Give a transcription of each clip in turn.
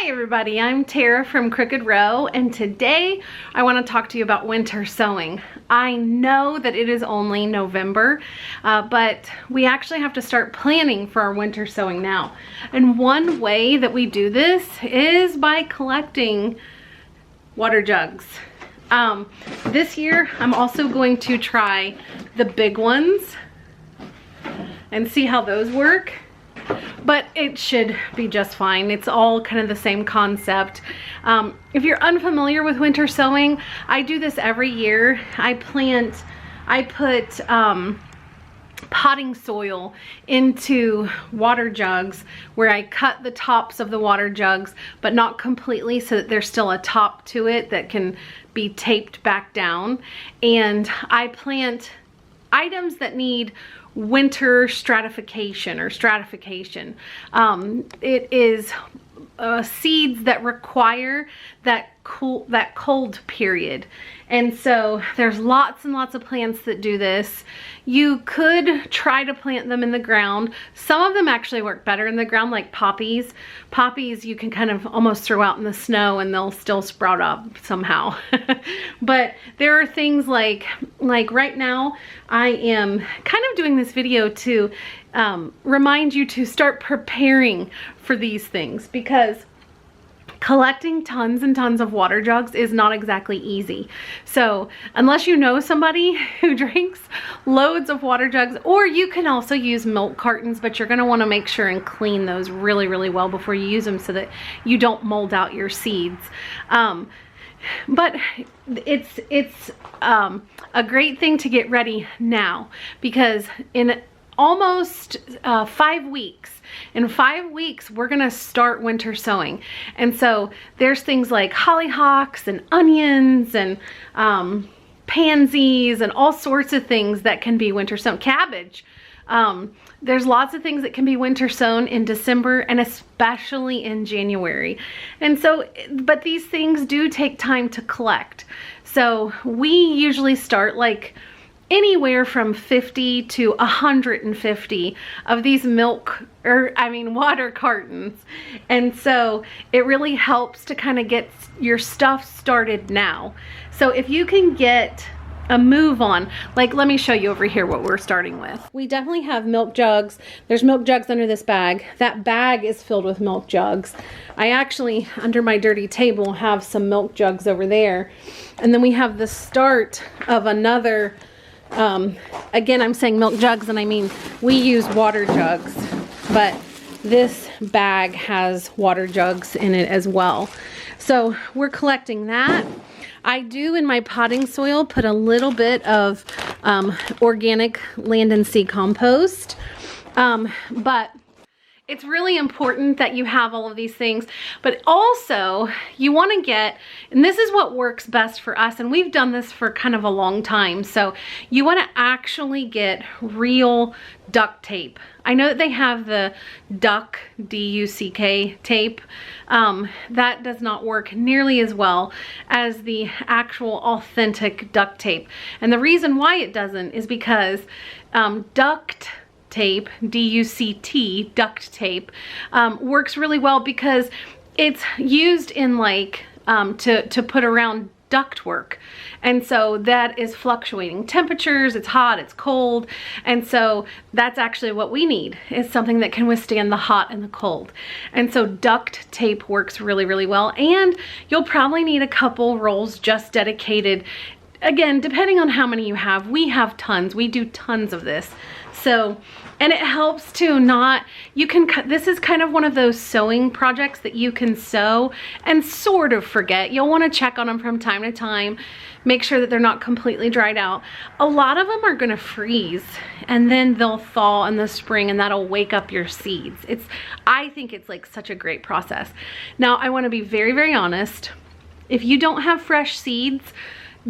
Hi everybody, I'm Tara from Crooked Row, and today I want to talk to you about winter sowing. I know that it is only November, but we actually have to start planning for our winter sowing now. And one way that we do this is by collecting water jugs. This year I'm also going to try the big ones and see how those work. But it should be just fine. It's all kind of the same concept. If you're unfamiliar with winter sowing, I do this every year. I put potting soil into water jugs where I cut the tops of the water jugs, but not completely, so that there's still a top to it that can be taped back down. And I plant items that need winter stratification. It is seeds that require that cold period. And so there's lots and lots of plants that do this. You could try to plant them in the ground. Some of them actually work better in the ground, like poppies. Poppies you can kind of almost throw out in the snow and they'll still sprout up somehow. But there are things like right now I am kind of doing this video to remind you to start preparing for these things, because collecting tons and tons of water jugs is not exactly easy. So unless you know somebody who drinks loads of water jugs, or you can also use milk cartons, but you're gonna wanna make sure and clean those really, really well before you use them so that you don't mold out your seeds. But it's a great thing to get ready now, because in almost 5 weeks. In 5 weeks, we're gonna start winter sowing. And so there's things like hollyhocks and onions and pansies and all sorts of things that can be winter sown. Cabbage. There's lots of things that can be winter sown in December and especially in January. And so, but these things do take time to collect. So we usually start like anywhere from 50 to 150 of these water cartons. And so it really helps to kind of get your stuff started now. So if you can get a move on, like let me show you over here what we're starting with. We definitely have milk jugs. There's milk jugs under this bag. That bag is filled with milk jugs. I actually, under my dirty table, have some milk jugs over there. And then we have the start of another, again, I'm saying milk jugs, and I mean we use water jugs, but this bag has water jugs in it as well. So we're collecting that. I do, in my potting soil, put a little bit of organic land and sea compost, but it's really important that you have all of these things. But also you want to get, and this is what works best for us, and we've done this for kind of a long time, so you want to actually get real duct tape. I know that they have the Duck, D-U-C-K tape. That does not work nearly as well as the actual authentic duct tape. And the reason why it doesn't is because duct tape, D-U-C-T, duct tape, works really well because it's used in like to put around ductwork. And so that is fluctuating temperatures, it's hot, it's cold, and so that's actually what we need, is something that can withstand the hot and the cold. And so duct tape works really, really well, and you'll probably need a couple rolls just dedicated. Again, depending on how many you have, we have tons, we do tons of this. So, and it helps to not, you can cut, this is kind of one of those sewing projects that you can sew and sort of forget. You'll want to check on them from time to time, make sure that they're not completely dried out. A lot of them are going to freeze and then they'll thaw in the spring, and that'll wake up your seeds. I think it's like such a great process. Now, I want to be very, very honest. If you don't have fresh seeds,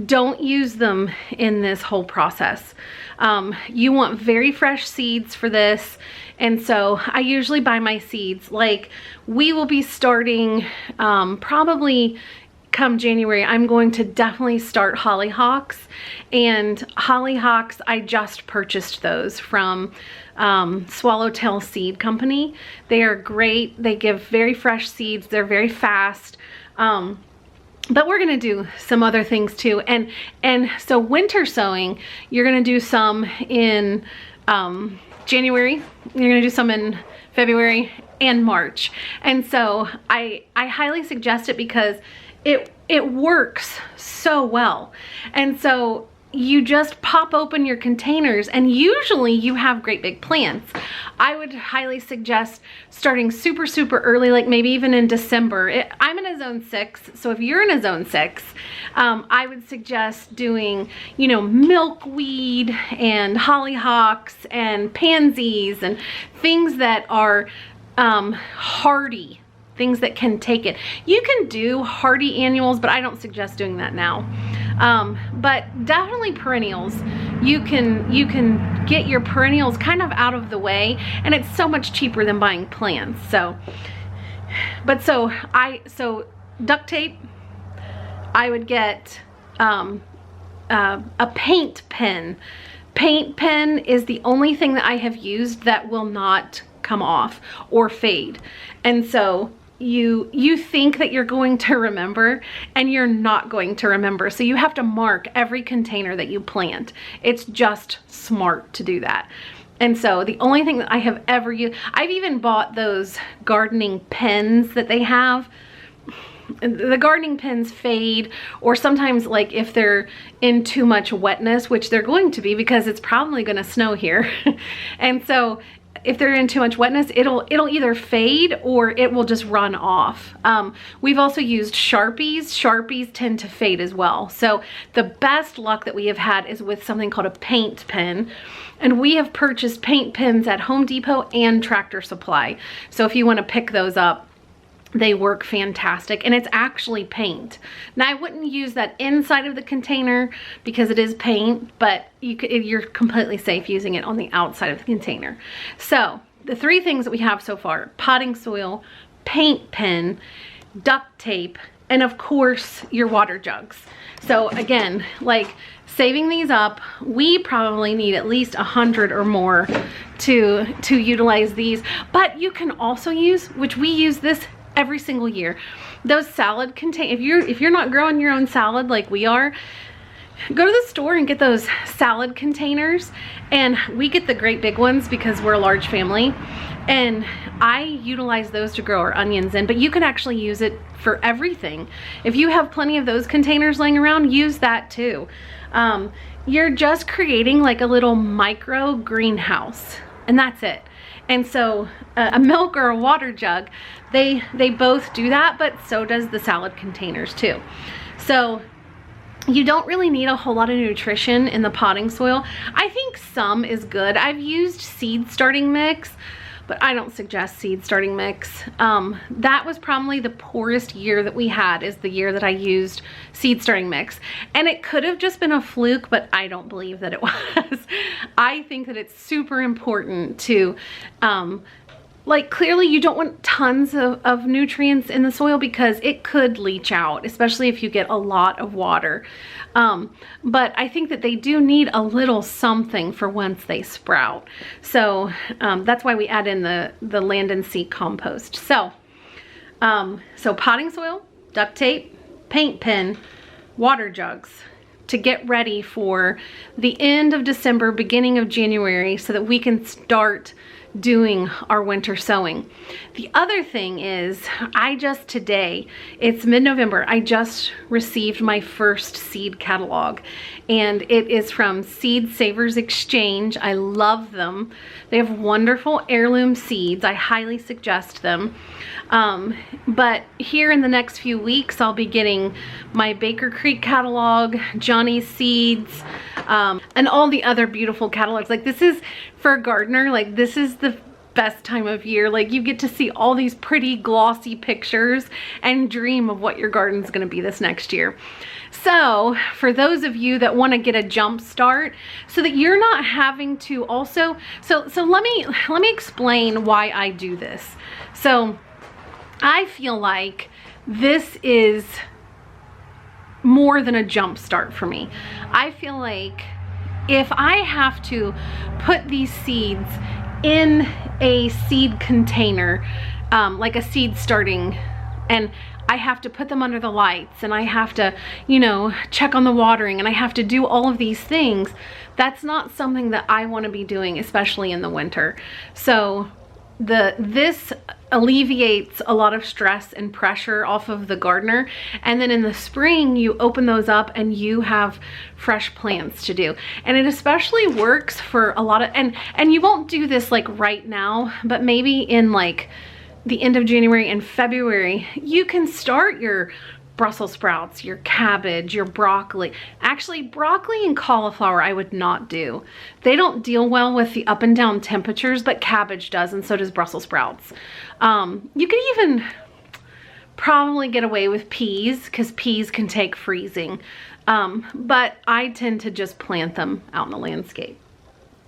don't use them in this whole process. You want very fresh seeds for this. And so I usually buy my seeds. Like, we will be starting probably come January, I'm going to definitely start hollyhocks. And hollyhocks, I just purchased those from Swallowtail Seed Company. They are great. They give very fresh seeds. They're very fast. But we're gonna do some other things too. And so winter sowing, you're gonna do some in January, you're gonna do some in February and March. And so I highly suggest it because it works so well. And so you just pop open your containers and usually you have great big plants. I would highly suggest starting super, super early, like maybe even in December. I'm in a zone 6, so if you're in a zone 6, I would suggest doing, you know, milkweed and hollyhocks and pansies and things that are hardy, things that can take it. You can do hardy annuals, but I don't suggest doing that now. But definitely perennials. You can get your perennials kind of out of the way, and it's so much cheaper than buying plants. So duct tape, I would get a paint pen. Paint pen is the only thing that I have used that will not come off or fade. And so you think that you're going to remember, and you're not going to remember. So you have to mark every container that you plant. It's just smart to do that. And so the only thing that I have ever used, I've even bought those gardening pens that they have. The gardening pens fade, or sometimes like if they're in too much wetness, which they're going to be because it's probably going to snow here. And so if they're in too much wetness, it'll either fade or it will just run off. We've also used Sharpies. Sharpies tend to fade as well. So the best luck that we have had is with something called a paint pen. And we have purchased paint pens at Home Depot and Tractor Supply. So if you want to pick those up, they work fantastic, and it's actually paint. Now I wouldn't use that inside of the container because it is paint, but you're completely safe using it on the outside of the container. So the 3 things that we have so far: potting soil, paint pen, duct tape, and of course your water jugs. So again, like saving these up, we probably need at least 100 or more to utilize these. But you can also use, which we use this every single year, those salad containers. If you're not growing your own salad like we are, go to the store and get those salad containers. And we get the great big ones because we're a large family, and I utilize those to grow our onions in. But you can actually use it for everything. If you have plenty of those containers laying around, use that too. You're just creating like a little micro greenhouse, and that's it. And so a milk or a water jug, they both do that, but so does the salad containers too. So you don't really need a whole lot of nutrition in the potting soil. I think some is good. I've used seed starting mix, but I don't suggest seed starting mix. That was probably the poorest year that we had, is the year that I used seed starting mix. And it could have just been a fluke, but I don't believe that it was. I think that it's super important to, like, clearly you don't want tons of nutrients in the soil because it could leach out, especially if you get a lot of water. But I think that they do need a little something for once they sprout. So that's why we add in the land and sea compost. So, so potting soil, duct tape, paint pen, water jugs, to get ready for the end of December, beginning of January, so that we can start doing our winter sowing. The other thing is, today, it's mid-November, I just received my first seed catalog, and it is from Seed Savers Exchange. I love them. They have wonderful heirloom seeds. I highly suggest them. But here in the next few weeks, I'll be getting my Baker Creek catalog, Johnny's Seeds, and all the other beautiful catalogs. Like, this is, for a gardener, like, this is the best time of year. Like, you get to see all these pretty glossy pictures and dream of what your garden's gonna be this next year. So for those of you that want to get a jump start, so that you're not having to also, so let me explain why I do this. So I feel like this is more than a jump start for me. I feel like if I have to put these seeds in a seed container, like a seed starting, and I have to put them under the lights, and I have to, you know, check on the watering, and I have to do all of these things, that's not something that I want to be doing, especially in the winter. So this alleviates a lot of stress and pressure off of the gardener, and then in the spring you open those up and you have fresh plants to do. And it especially works for a lot of, and you won't do this like right now, but maybe in like the end of January and February, you can start your Brussels sprouts, your cabbage, your broccoli. Actually, broccoli and cauliflower I would not do. They don't deal well with the up and down temperatures, but cabbage does, and so does Brussels sprouts. You could even probably get away with peas, because peas can take freezing. But I tend to just plant them out in the landscape.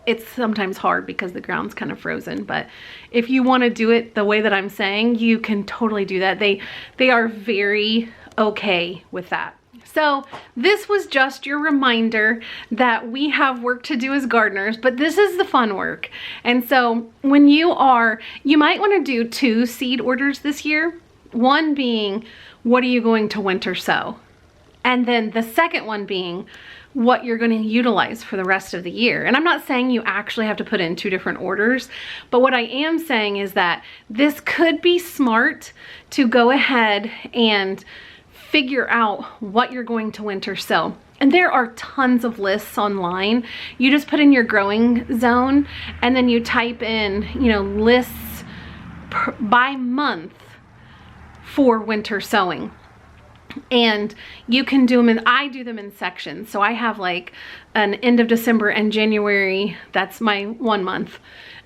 It's sometimes hard because the ground's kind of frozen, but if you want to do it the way that I'm saying, you can totally do that. They are very okay with that. So this was just your reminder that we have work to do as gardeners, but this is the fun work. And so when you might want to do 2 seed orders this year. One being, what are you going to winter sow? And then the second one being what you're going to utilize for the rest of the year. And I'm not saying you actually have to put in 2 different orders, but what I am saying is that this could be smart to go ahead and figure out what you're going to winter sow. And there are tons of lists online. You just put in your growing zone and then you type in, you know, lists by month for winter sowing. And you can do them in, I do them in sections. So I have like an end of December and January, that's my 1 month.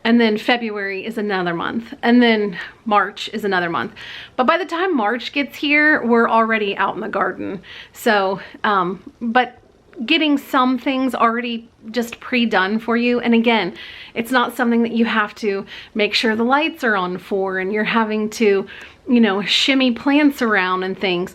And then February is another month. And then March is another month. But by the time March gets here, we're already out in the garden. So, but getting some things already just pre-done for you. And again, it's not something that you have to make sure the lights are on for, and you're having to, you know, shimmy plants around and things.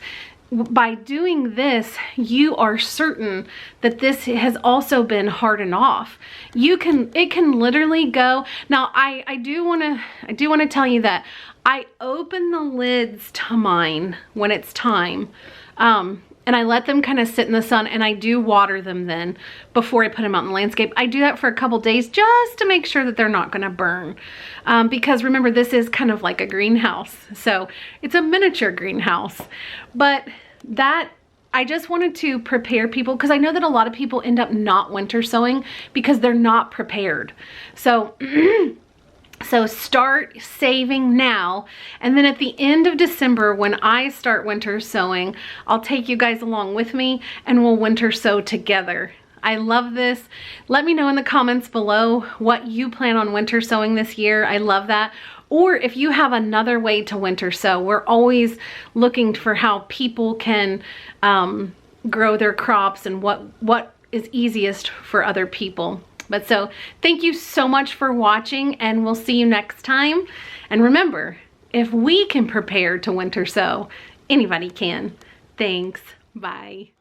By doing this, you are certain that this has also been hardened off. It can literally go. Now, I do want to tell you that I open the lids to mine when it's time. And I let them kind of sit in the sun, and I do water them then before I put them out in the landscape. I do that for a couple days just to make sure that they're not going to burn. Because remember, this is kind of like a greenhouse. So it's a miniature greenhouse. But I just wanted to prepare people, because I know that a lot of people end up not winter sowing because they're not prepared. So So start saving now, and then at the end of December when I start winter sowing, I'll take you guys along with me and we'll winter sow together. I love this. Let me know in the comments below what you plan on winter sowing this year. I love that. Or if you have another way to winter sow. We're always looking for how people can grow their crops and what is easiest for other people. But so thank you so much for watching, and we'll see you next time. And remember, if we can prepare to winter sow, anybody can. Thanks. Bye.